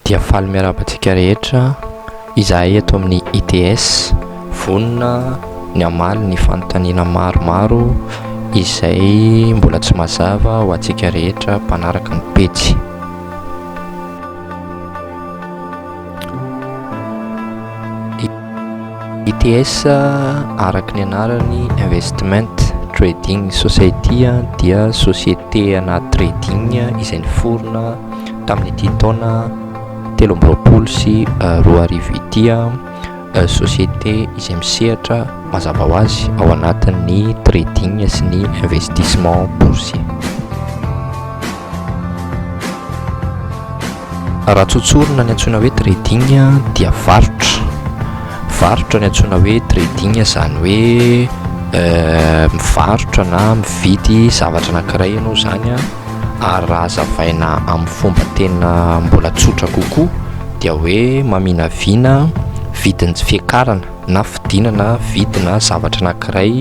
dia faly miarabantsika rehetra izahay eto amin'ny ITS vonona ny amaly ny fanontaniana maromaro izay mbola tsy mazava ho antsika rehetra mpanaraka ny pejy. ITS araka ny anarany Investment Trading Society dia société ana trading izay niforona tamin'ity taona 2024 société izay misehatra mazava ho azy ao anatin'ny trading sy ny investissement boursier. Raha tsotsorina ny antsoina hoe trading dia varotra ny antsoina hoe trading zany hoe mivarotra na mividy zavatra anankiray ianao zany ary raha azavaina amin'ny fomba tena mbola tsotra kokoa dia hoe maminavina vidiny fiakarana na fidinana vidina zavatra anankiray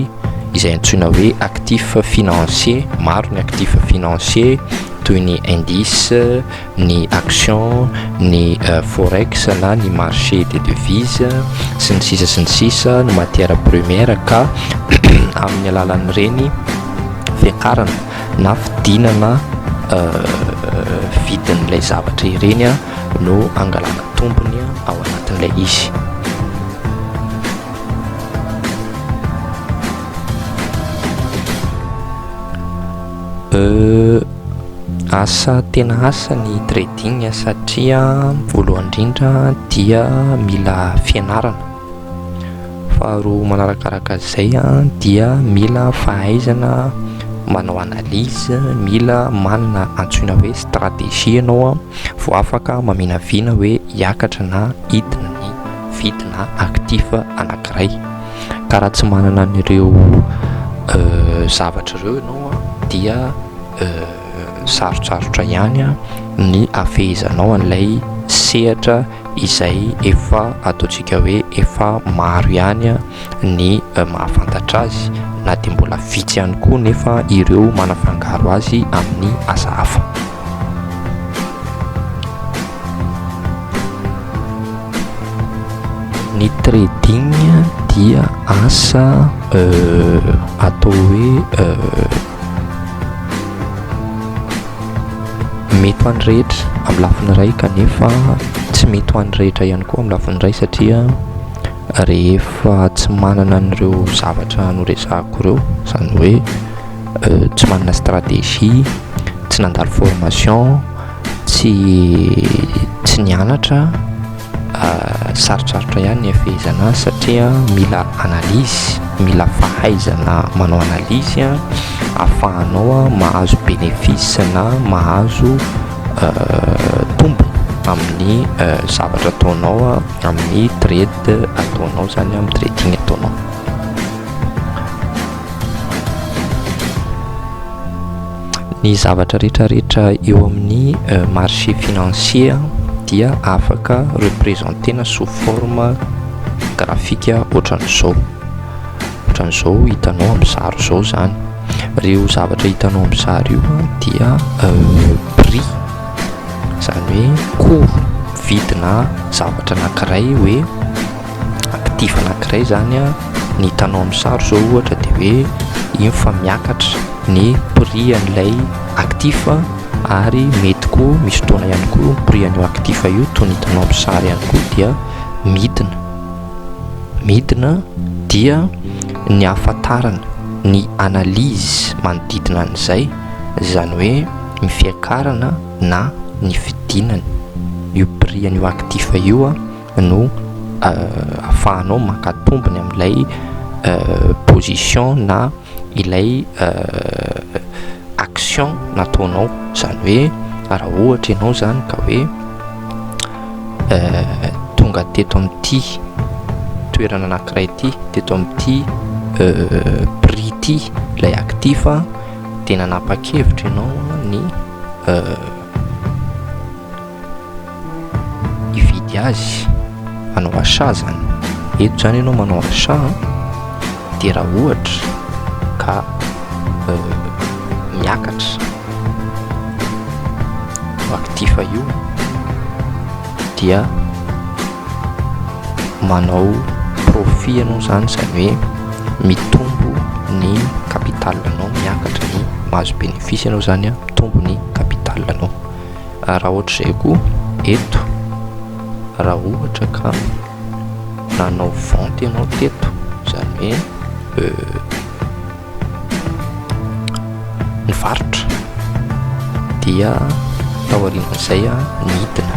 izay antsoina hoe actif financier. Maro ny actif financier toy ny indice, ny action, ny forex na ny marché des devises sy ny sisa ny matière première ka amin'ny alalan'ireny fiakarana na fidinana vidin'ilay zavatra ireny no angalana tombony ao anatin'ilay izy. Asa tena asa ny trading satria voalohany indrindra dia mila fianarana, faharoa manarakaraka izay dia mila fahaizana manao analyse, mila manana antsoina hoe stratégie ianao vao afaka maminavina hoe hiakatra na hidina ny vidina actif anankiray. Ka raha tsy manana an'ireo zavatra ireo ianao dia sarotsarotra ihany ny afehizanao an'ilay sehatra izay efa ataontsika hoe efa maro ihany ny mahafantatra azy na dia mbola vitsy ihany koa nefa ireo manafangaro azy amin'ny asa hafa. Ny trading dia asa atao hoe mety ho an'ny rehetra amin'ny lafiny iray kanefa tsy mety ho an'ny rehetra ihany koa amin'ny lafiny iray satria rehefa tsy manana an'ireo zavatra noresahako ireo, izany hoe tsy manana stratégie, tsy nandalo formation, tsy nianatra, sarotsarotra ihany ny afehizana satria mila analyse, mila fahaizana manao analyse ahafahanao mahazo bénéfice na mahazo tombo amin'ny zavatra ataonao amin'ny trade ataonao zany amin'ny trading ataonao. Ny zavatra rehetrarehetra eo amin'ny marché financier dia afaka représentena sous forme graphique ohatran'izao hitanao amin'ny sary zao zany. Ireo zavatra hitanao amin'ny sary io dia prix, izany hoe cours vidina zavatra anankiray hoe actif anankiray zany ny hitanao amin'ny sary zao ohatra dia hoe iny fa miakatra ny prix an'ilay actif ary mety koa misy fotoana ihany koa prix an'io actif io toy ny hitanao amin'ny sary ihany koa dia midina dia ny ahafantarana ny analyse manodidina an'izay, izany hoe ny fiakarana na ny fidinany io prix an'io actif io no ahafahanao makatombony amin'ilay position na ilay action nataonao. Izany hoe raha ohatra ianao zany ka hoe tonga teto amin'ity toerana anankiray ity, teto amin'ity prix ity ilay actif dia nanapa-kevitra ianao ny hividy azy, manao achat zany. Eto zany ianao manao achat dia raha ohatra ka miakatra actif io dia manao profit ianao zany, zany hoe mitombo ny capitalanao, miakatra ny mahazo bénéfice ianao zany a, mitombo ny capitalanao. Raha ohatra izay koa eto, raha ohatra ka nanao vente ianao teto, zany hoe nivarotra, dia taorian'izay a nidina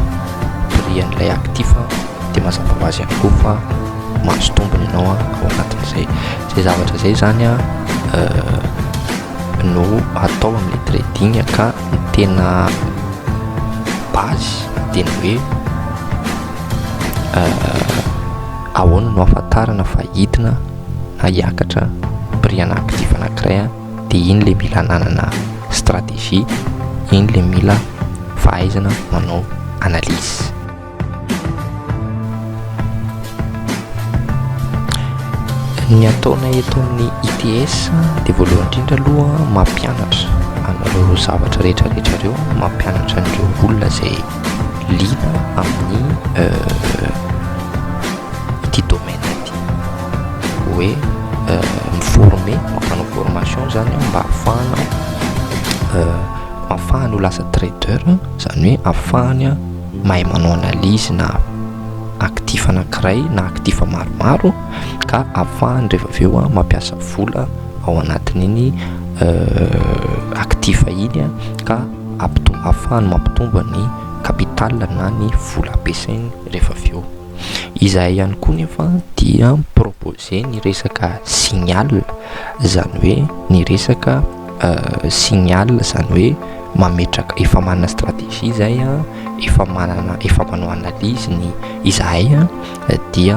prix an'ilay actif dia mazava ho azy ihany koa fa mahazo tombony ianao ao anatin'izay. Zay zavatra zay zany a no atao amin'ilay trading ka ny tena base dia ny hoe ahoana no ahafantarana fa hidina na hiakatra prix ana actif anankiray dia iny le mila nanana stratégie, iny le mila fahaizana manao analyse. Ny ataona eto amin'ny ITS dia voalohany indrindra aloha mampianatra anareo zavatra rehetrarehetra reo, mampianatra an'ireo olona izay liana amin'ny ity domaine ity, hoe miformer, mampanao formation zany mba ahafahany ho lasa trader, zany hoe ahafahany mahay manao analyse na actif anankiray na actif maromaro, ka ahafahany rehefa avy eo mampiasa vola ao anatin'iny actif iny ka ahafahany mampitombo ny capital na ny vola ampiasainy rehefa avy eo. Izahay ihany koa nefa dia proposer ny resaka signal, zany hoe ny resaka signal, zany hoe mametraka, efa manana stratégie zay efa manao analyse ny izahay dia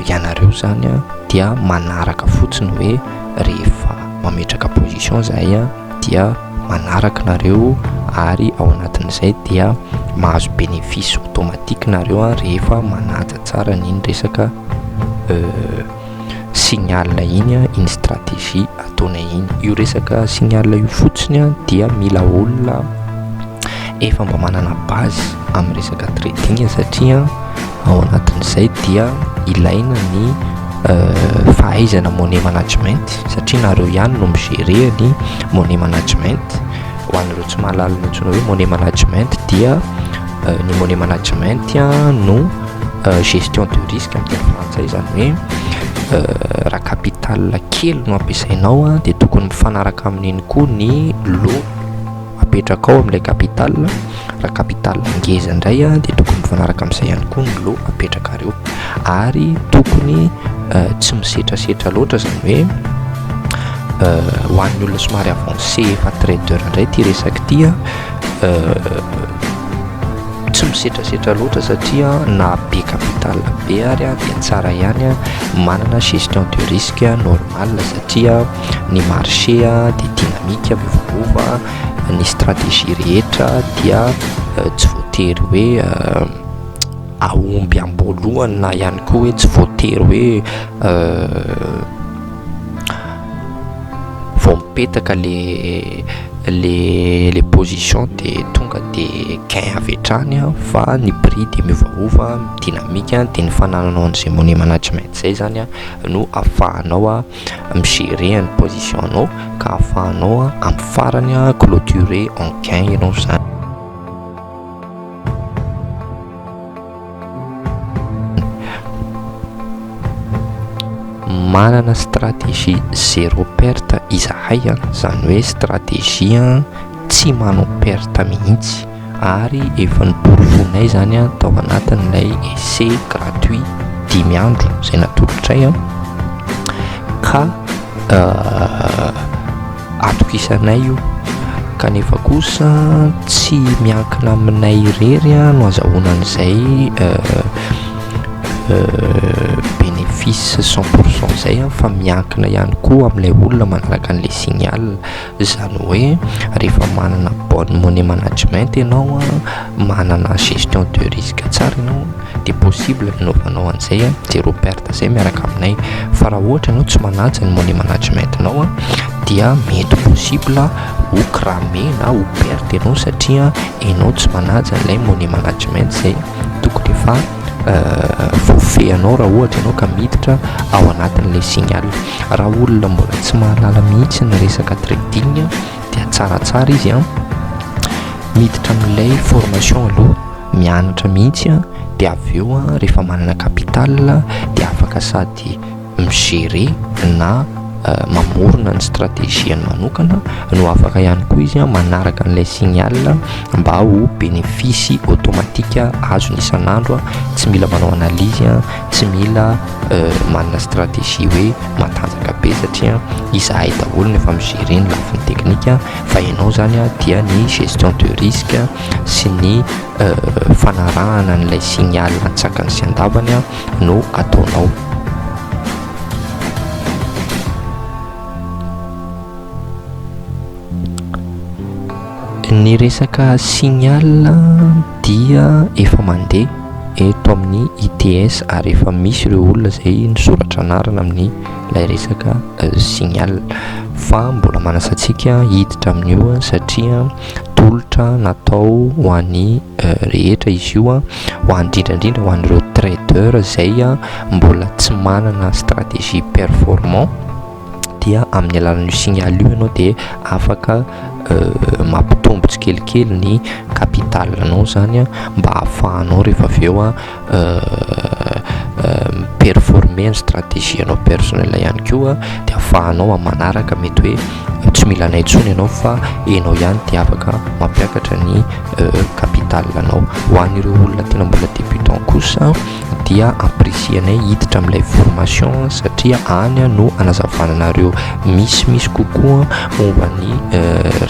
ianareo zany dia manaraka fotsiny hoe rehefa mametraka position zahay dia manaraka nareo, ary ao anatin'izay dia mahazo bénéfice automatique nareo rehefa manaja tsara n'iny resaka signal iny, iny stratégie ataonay iny. Io resaka signal io fotsiny dia mila olona efa mba manana base amin'ny resaka trading, satria ao anatin'izay dia ilaina ny fahaizana money management, satria nareo ihany no migérer ny money management. Ho an'ireo tsy mahalala intsony hoe money management dia ny money management no gestion de risque amin'ny teny frantsay, zany hoe raha capital kely no ampiasainao dia tokony mifanaraka amin'iny koa ny lot apetraka ao amin'ilay capital. Raha capital ngeza indray dia tokony mifanaraka amin'izay ihany koa ny lot apetraka reo, ary tokony tsy misetrasetra loatra, zany hoe ho an'ny olona somary avancé efa trader indray ty resaka ty tsy misetrasetra loatra, satria na be capital be ary dia tsara ihany manana gestion de risque normal, satria ny marché dia dynamique miovaova, ny stratégie rehetra dia tsy voatery hoe aomby amboalohany, na ihany koa hoe tsy voatery hoe vao mipetaka le position dia tonga dia gain avy hatrany, fa ny prix dia miovaova dynamique dia ny fanananao an'izay money management zay zany no ahafahanao migérer ny position anao, ka ahafahanao amin'ny farany clôturer en gain ianao zany. Manana stratégie zéro perte izahay, zany hoe stratégie tsy manao perte mihitsy, ary efa niporofonay zany tao anatin'ilay essai gratuit 10 andro zay natolotray ka atokisanay io, kanefa kosa tsy miankina aminay irery no azahoana an'izay bénéfice 100% zay fa miankina ihany koa amin'ilay olona manaraka an'ilay signal. Zany hoe rehefa manana bonne money management ianao, manana gestion de risque tsara ianao, dia possible nanaovanao an'izay zéro perte zay miaraka aminay. Fa raha ohatra ianao tsy manaja ny money management anao dia mety possible ho cramé na ho perte ianao, satria ianao tsy manaja ilay money management zay tokony efa voafehanao raha ohatra ianao ka miditra ao anatin'ilay signal. Raha olona mbola tsy mahalala mihitsy ny resaka trading dia tsaratsara izy miditra amin'ilay formation aloha, mianatra mihitsy dia avy eo rehefa manana capital dia afaka sady migérer na mamorona ny stratégieny manokana no afaka ihany koa izy manaraka an'ilay signal mba ho bénéfice automatique azony isan'andro tsy mila manao analyse tsy mila manana stratégie hoe matanjaka be satria izahay daholo ny efa migérer ny lafiny teknika fa ianao zany dia ny gestion de risque sy ny fanarahana n'ilay signal antsakany sy andavany no ataonao. Ny resaka signal dia efa mandeha eto amin'ny ITS ary efa misy ireo olona izay nisoratra anarana amin'ny ilay resaka signal, fa mbola manasantsika hiditra amin'io satria tolotra natao ho an'ny rehetra izy io, ho an'ny indrindrandrindra ho an'ireo trader izay mbola tsy manana stratégie performant dia amin'ny alalan'io signal io ianao dia afaka mampitombo tsikelikely ny capitalanao zany mba ahafahanao rehefa avy eo performer ny stratégie anao personnel ihany koa dia ahafahanao manaraka mety hoe tsy mila anay intsony ianao fa enao ihany dia afaka mampiakatra ny capitalanao. Ho an'ireo olona tena mbola débutant kosa dia apprécienay hiditra amin'ilay formation satria any no anazavananareo misimisy kokoa momba ny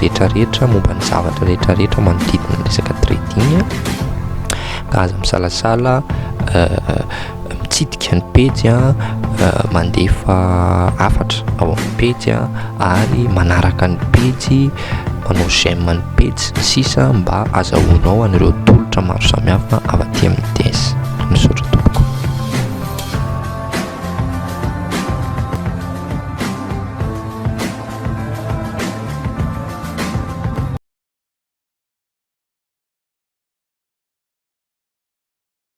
rehetrarehetra, momba ny zavatra rehetrarehetra manodidina ny resaka trading ka aza misalasala mitsidika ny page mandefa afatra ao amin'ny page ary manaraka ny page, manao j'aime ny page sisa mba azahoanao an'ireo tolotra maro samihafa avy aty amin'ny TS. Misaotra.